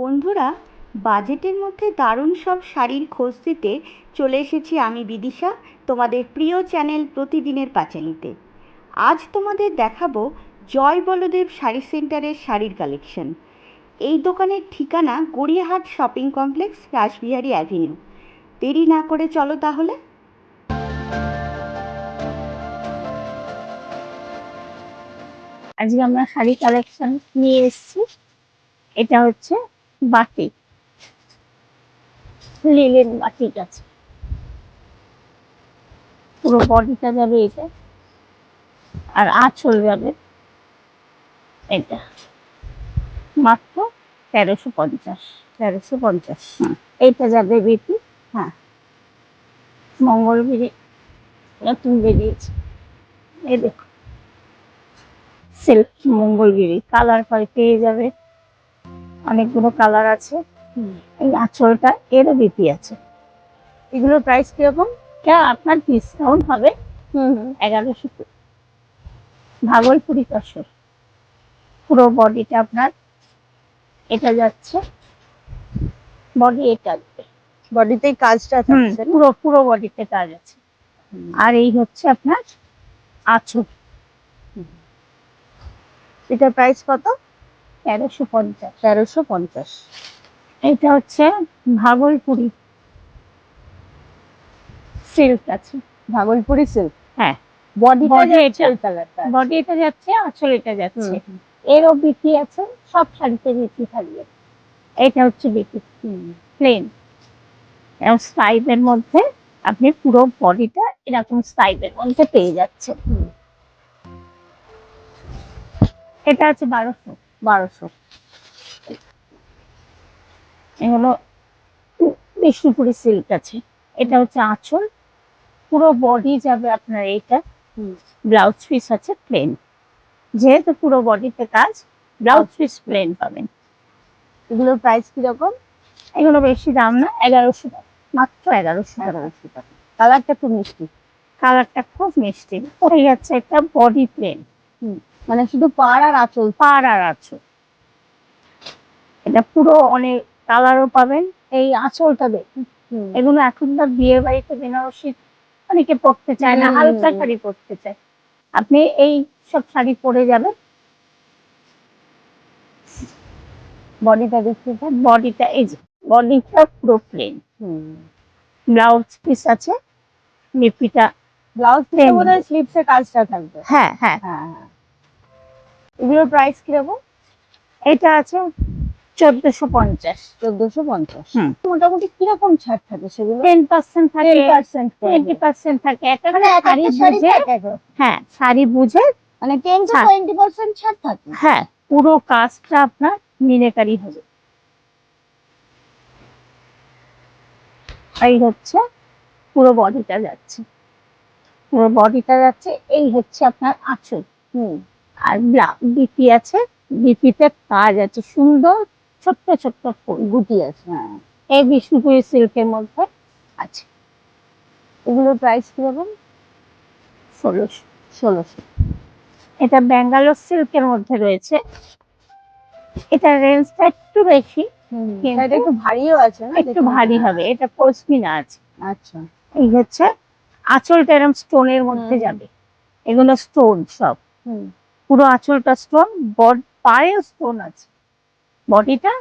বন্ধুরা, বাজেটের মধ্যে দারুণ সব শাড়ির খোঁজ দিতে চলে এসেছি আমি বিদিশা, তোমাদের প্রিয় চ্যানেল প্রতিদিনের পাঁচালীতে। আজ তোমাদের দেখাবো জয় বলদেব শাড়ি সেন্টারের শাড়ির কালেকশন। এই দোকানের ঠিকানা Gariahat shopping complex, Rashbehari avenue. দেরি না করে চলো তাহলে। আজকে আমরা শাড়ি কালেকশন নিয়ে এসেছি। এটা হচ্ছে বাটিক, লিলেন বাটিক আছে। পুরো বডিটা যাবে এটা, আর আঁচল যাবে এটা। মাত্র 1350। 1350। এইটা যাবে বেটি। হ্যাঁ, মঙ্গলগিরি নতুন বেরিয়েছে, এই দেখো সিল্ক মঙ্গলগিরি। কালার পেয়ে যাবে, অনেকগুলো কালার আছে। এই আঁচলটা এরও বেটি আছে। এগুলোর প্রাইস কিরকম? এটা আপনার ডিসকাউন্ট হবে 1100। ভাগলপুরি তসর, পুরো বডিটা আপনার এটা যাচ্ছে। বডি এটা বডিতেই কাজটা থাকছে না? পুরো পুরো বডিতে কাজ আছে। আর এই হচ্ছে আপনার আঁচল। এটার প্রাইস কত? 1350। 1350। এটা হচ্ছে ভাগলপুরি সিল্ক আছে। ভাগলপুরি সিল্ক। হ্যাঁ, বডিটা Body যাচ্ছে এটা। এই কালারটা। বডি এটা যাচ্ছে, আঁচল এটা যাচ্ছে। এরও বিটি আছে, সব শাড়িতে বিটি থাকবে। এটা হচ্ছে বিটি প্লেন, এবং স্ট্রাইপের মধ্যে আপনি পুরো বডিটা এরকম স্ট্রাইপের মধ্যে পেয়ে যাচ্ছেন। এটা আছে 1200। 1200। এগুলো বিষ্ণুপুরি সিল্ক আছে। এটা হচ্ছে আঁচল, পুরো বডি যাবে আপনার এইটা। ব্লাউজ পিস আছে প্লেন, যেহেতু পুরো বডিতে কাজ, ব্লাউজ পিস প্লেন পাবেন। এগুলোর প্রাইস কিরকম? এগুলো বেশি দাম না, 1100 টাকা, মাত্র 1100 টাকা। 1100 টাকা। কালারটা খুব মিষ্টি। কালারটা খুব মিষ্টি। হয়ে যাচ্ছে একটা বডি প্লেন, মানে শুধু পাড় আর আঁচল। পাড় আর আঁচল। এটা পুরো অনেক কালারও পাবেন। এই আঁচলটা দেখুন, এগুলো এখনকার বিয়ে বাড়িতে বেনারসি অনেকে পরতে চায় না, হালকা শাড়ি পরতে চায়। আপনি এই সব শাড়ি পরে যাবেন। বডিটা দেখতে পান? বডিটা এই যে, বডিটা পুরো প্লেন। ব্লাউজ পিস আছে, লিপিটা ব্লাউজ পিসে বোধহয় স্লিপসে কাজটা থাকবে। হ্যাঁ হ্যাঁ। এগুলোর প্রাইস কিরকম? এটা আছে 1450। 1450। মোটামুটি কিরকম ছাড় থাকে সেগুলো? 10% থাকে, 10% 20% থাকে। মানে এক একটা শাড়ি থাকে। হ্যাঁ, শাড়ি বুঝে মানে 10 to 20% ছাড় থাকে। হ্যাঁ, পুরো কাজটা আপনার মিনেকারি হবে। এই হচ্ছে পুরো বডিটা যাচ্ছে, পুরো বডিটা যাচ্ছে। এই হচ্ছে আপনার আঁচল। আর বিপি আছে, বিপিতে কাজ আছে সুন্দর, ছোট্ট ছোট্ট ফুল গুটি আছে। এই বিষ্ণুপুরি সিল্কের মধ্যে আছে। এগুলোর প্রাইস কিরকম? 1600। 1600। এটা ব্যাঙ্গালোর সিল্কের মধ্যে রয়েছে। এটা রেঞ্জটা একটু বেশি, এটা একটু ভারীও আছে না? একটু ভারী হবে। এটা পশমিনা আছে। আচ্ছা। এই হচ্ছে আঁচলটা এরকম স্টোনের মধ্যে যাবে। এগুলো স্টোন সব, পুরো আঁচলটা স্টোন, পায়ে স্টোন আছে, বডিটা।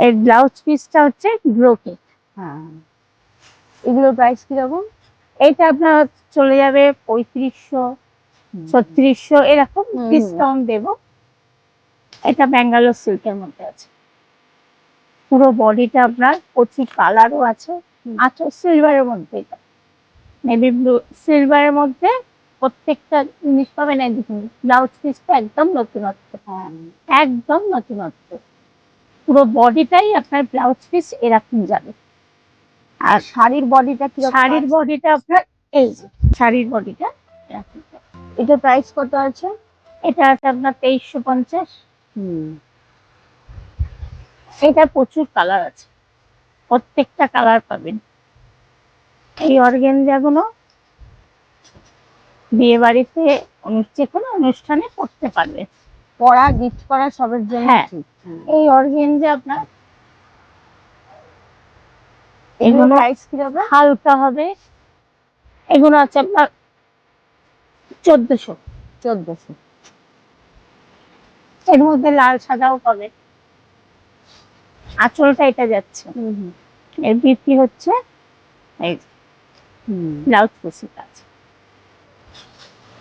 এই ব্লাউজ পিসটা হচ্ছে ব্রোকেট। এগুলোর প্রাইস কিরকম? এইটা আপনার চলে যাবে 3500, 3600 এরকম ডিসকাউন্ট দেব। এটা ব্যাঙ্গালোর সিল্কের মধ্যে আছে। পুরো বডিটা আপনার প্রচুর কালারও আছে। আচ্ছা, সিলভারের মধ্যে, এটা নেভি ব্লু সিলভারের মধ্যে প্রত্যেকটা জিনিস পাবেন। একদম ব্লাউজ পিসটা একদম নতুনত্ব, একদম নতুনত্ব। পুরো বডিটাই আপনার ব্লাউজ পিস এরকম যাবে। আর শাড়ির বডিটা কি? শাড়ির বডিটা আপনার এই যে, শাড়ির বডিটা এরকম। এটা প্রাইস কত আছে? এটা আছে আপনার 2350। এটা প্রচুর কালার আছে, প্রত্যেকটা কালার পাবেন। এই অর্গানজাগুলো বিয়ে বাড়িতে যে কোনো অনুষ্ঠানে পড়তে পারবে। পরা গিফট করা সবের জন্য হ্যাঁ। ঠিক। এই অর্গেঞ্জে আপনার এগুলো এগুলো প্রাইস কি হবে? হালকা হবে, এগুলো আছে আপনার 1400। 1400। এর মধ্যে লাল সাদাও পাবে। আঁচলটা এটা যাচ্ছে, এর বিক্রি হচ্ছে এই ব্লাউজ পিসের কাজ।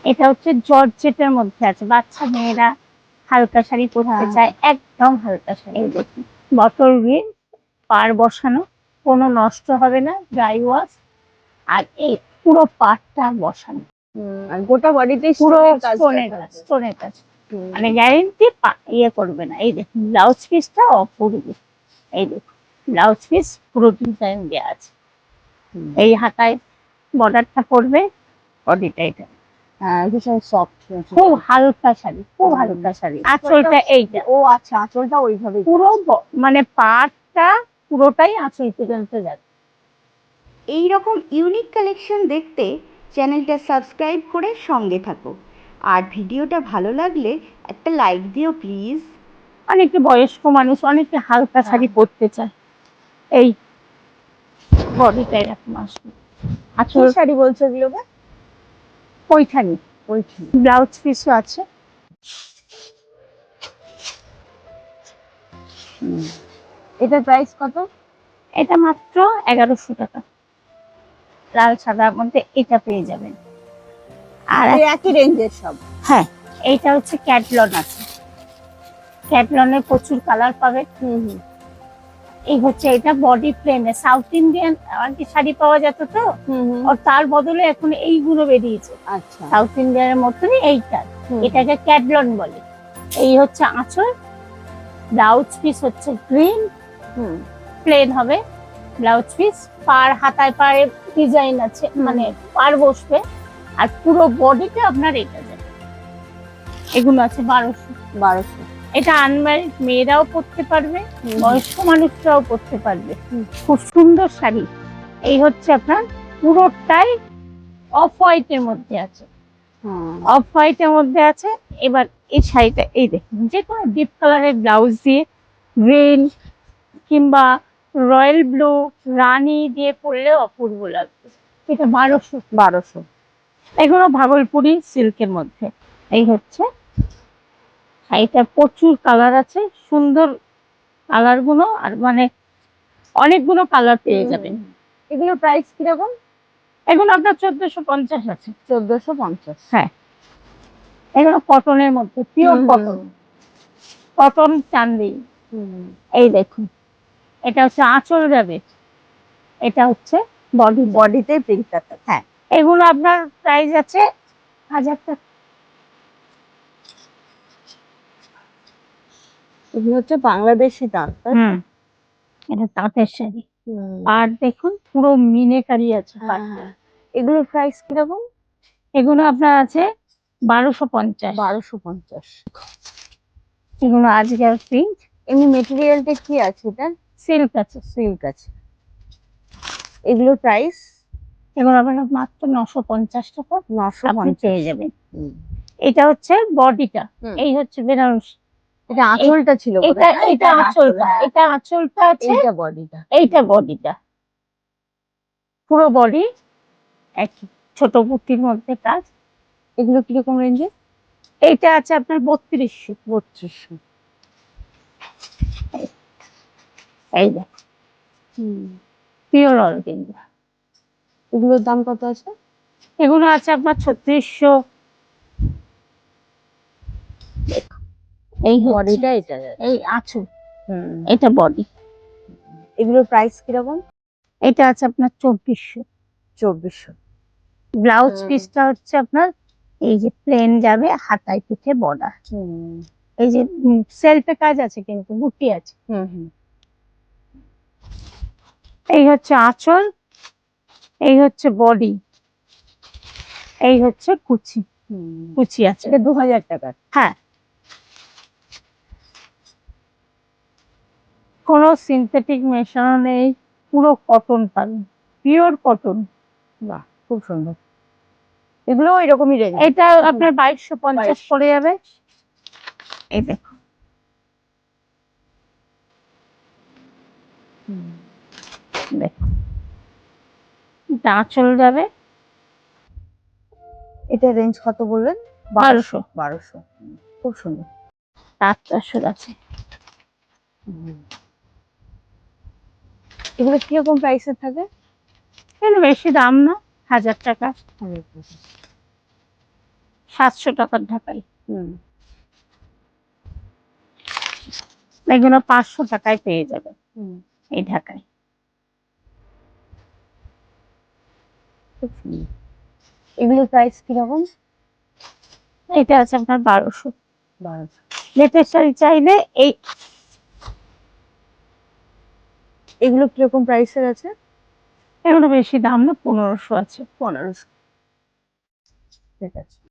এটা হচ্ছে জর্জেটের মধ্যে আছে, বাচ্চা মেয়েরা হালকা শাড়ি পরতে চায়, একদম হালকা শাড়ি। দেখুন বটল গ্রিন, পাড় বসানো, কোনো নষ্ট হবে না, ড্রাই ওয়াশ। আর এই পুরো পাড়টা বসানো, আর গোটা বডিতে পুরো স্টোনের কাজ, মানে গ্যারেন্টি ইয়ে করবে না। এই দেখুন ব্লাউজ পিসটা অপূর্ব, এই দেখুন ব্লাউজ পিস পুরো ডিজাইন দেওয়া আছে। এই হাতায় বর্ডারটা করবে, বডিটা এটা। হ্যাঁ, ভীষণ সফট, খুব হালকা শাড়ি, খুব হালকা শাড়ি। আঁচলটা এইটা, ও আচ্ছা, আঁচলটা ওইভাবে পুরো মানে পাড়টা পুরোটাই আঁচল পর্যন্ত যাবে। এই রকম ইউনিক কালেকশন দেখতে চ্যানেলটা সাবস্ক্রাইব করে সঙ্গে থাকো। আর ভিডিওটা ভালো লাগলে একটা লাইক দিও প্লিজ। অনেকে বয়স্ক মানুষ, অনেকে হালকা শাড়ি পরতে চায়, এই বডিটা এরকম আসবে। কি শাড়ি বলছো এগুলোকে? পৈঠানি, ব্লাউজ পিসও আছে। এটার প্রাইস কত? এটা মাত্র 1100 টাকা। লাল সাদার মধ্যে এটা পেয়ে যাবেন। আর এই একই রেঞ্জের সব? হ্যাঁ, এইটা হচ্ছে ক্যাটলন আছে, ক্যাটলনের প্রচুর কালার পাবে। এই হচ্ছে এটা বডি প্লেনে সাউথ ইন্ডিয়ান আর কি শাড়ি পাওয়া যেত তো, আর তার বদলে এখন এইগুলো বেরিয়েছে। আচ্ছা, সাউথ ইন্ডিয়ানের মতনই এইটা, এটাকে ক্যাটলন বলে। এই হচ্ছে আঁচল, ব্লাউজ পিস হচ্ছে গ্রিন, প্লেন হবে ব্লাউজ পিস। পার হাতায় পাড়ে ডিজাইন আছে, মানে পার বসবে। আর পুরো বডিতে আপনার এটা যাবে। এগুলো আছে 1200। এটা আনম্যারিড মেয়েরাও পরতে পারবে, বয়স্ক মানুষরাও পরতে পারবে। খুব সুন্দর শাড়ি। এই হচ্ছে আপনার পুরোটাই অফ হোয়াইটের মধ্যে আছে, অফ হোয়াইটের মধ্যে আছে। এবার এই শাড়িটা এই দেখুন, যে কোনো ডিপ কালারের ব্লাউজ দিয়ে, গ্রিন কিংবা রয়্যাল ব্লু, রানী দিয়ে পরলে অপূর্ব লাগবে। এটা 1200। এগুলো ভাগলপুরি সিল্কের মধ্যে। এই হচ্ছে শাড়িটার প্রচুর কালার আছে, সুন্দর কালার গুলো, আর মানে অনেকগুলো কালার পেয়ে যাবেন। এগুলোর প্রাইস কিরকম? এগুলো আপনার 1450 আছে। 1450? হ্যাঁ, এগুলো কটনের মধ্যে, পিওর কটন, কটন চান্দি। এই দেখুন, এটা হচ্ছে আঁচল যাবে, এটা হচ্ছে বডিতে প্রিন্টটা। হ্যাঁ, এগুলো আপনার প্রাইস আছে 1000 টাকা। এগুলো হচ্ছে বাংলাদেশি তাঁত। এটা তাঁতের শাড়ি। আর দেখুন পুরো মিনেকারি আছে। এগুলোর প্রাইস কিরকম? এগুলো আপনার আছে 1250। 1250। এগুলো আজকাল প্রিন্ট। এমনি মেটেরিয়ালটা কি আছে? এটা সিল্ক আছে। সিল্ক আছে। এগুলোর প্রাইস? এগুলো আপনার মাত্র 950 টাকা 950 পেয়ে যাবেন। এটা হচ্ছে বডিটা, এই হচ্ছে বেনারসি। এটা আঁচলটা ছিল, এটা আঁচলটা, এটা আঁচলটা আছে, এইটা বডিটা, এইটা বডিটা। পুরো বডি একই, ছোট বুটির মধ্যে কাজ। এগুলো কিরকম রেঞ্জে? এইটা আছে আপনার 3200। এই দেখ, পিওর অর্গানজা। এগুলোর দাম কত আছে? এগুলো আছে আপনার 3600। এই বডিটা, এটা এই আঁচল, এটা বডি। এগুলোর প্রাইস কিরকম? এটা আছে আপনার 2400। ব্লাউজ পিসটা হচ্ছে আপনার এই যে প্লেন যাবে, হাতায় পিঠে বর্ডার। এই যে সেলফে কাজ আছে, কিন্তু বুটি আছে। এই হচ্ছে আঁচল, এই হচ্ছে বডি, এই হচ্ছে কুচি, কুচি আছে। এটা 2000 টাকা। হ্যাঁ, কোনো সিনথেটিক মেশানো নেই, পুরো কটন পাবেন, পিওর কটন। বাহ, খুব সুন্দর। এগুলো এরকমই রেঞ্জ? এটা আপনার 2250 পড়ে যাবে। এই দেখো, দেখো এটা আঁচল যাবে এটা রেঞ্জ কত বললেন? 1200। 1200। খুব সুন্দর। তাঁত তসর আছে। এগুলো কিরকম প্রাইসের থাকে? এগুলো বেশি দাম না, 1000 টাকা, 700 টাকার ঢাকাই। হুম। এগুলো 500 টাকায় পেয়ে যাবে হুম, এই ঢাকায়। খুব সুন্দর। এগুলোর প্রাইস কিরকম? এটা আছে আপনার 1200। 1200। লেটের শাড়ি চাইলে এই, এগুলো কিরকম প্রাইসের আছে? এগুলো বেশি দাম না, 1500 আছে। 1500। ঠিক আছে।